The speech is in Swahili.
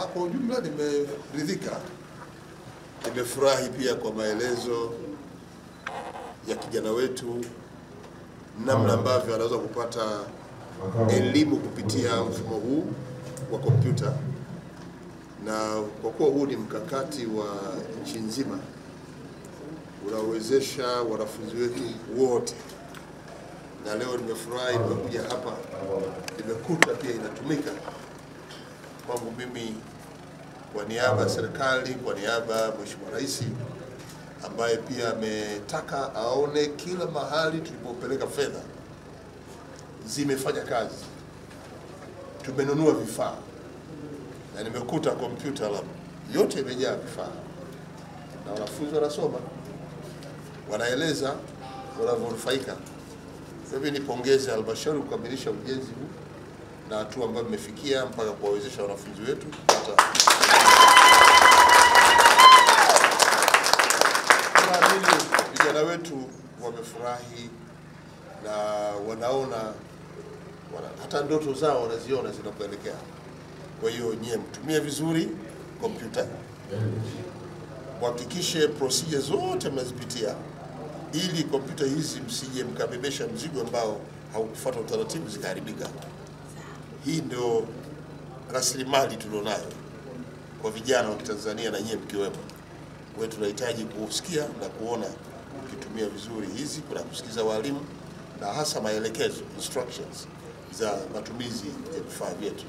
Kwa ujumla nimeridhika, nimefurahi pia kwa maelezo ya kijana wetu, namna ambavyo anaweza kupata elimu kupitia mfumo huu wa kompyuta, na kwa kuwa huu ni mkakati wa nchi nzima unawezesha wanafunzi wetu wote, na leo nimefurahi nimekuja hapa nimekuta pia inatumika. Kwangu mimi, kwa niaba ya serikali, kwa niaba ya Mheshimiwa Rais ambaye pia ametaka aone kila mahali tulipopeleka fedha zimefanya kazi, tumenunua vifaa na nimekuta kompyuta lab yote imejaa vifaa na wanafunzi wanasoma, wanaeleza wanavyonufaika. Hivi nipongeze halmashauri kukamilisha ujenzi huu na hatua ambayo imefikia mpaka kuwawezesha wanafunzi wetu kupata. Vijana wetu wamefurahi na wanaona hata ndoto zao wanaziona zinapoelekea. Kwa hiyo nyie mtumie vizuri kompyuta, muhakikishe procedure zote mnazipitia, ili kompyuta hizi msije mkabebesha mzigo ambao haukufuata utaratibu zikaharibika. Hii ndio rasilimali tulionayo kwa vijana wa Kitanzania na nyie mkiwemo. Kwa hiyo tunahitaji kusikia na kuona ukitumia vizuri hizi, kuna kusikiza walimu na hasa maelekezo, instructions za matumizi ya vifaa vyetu.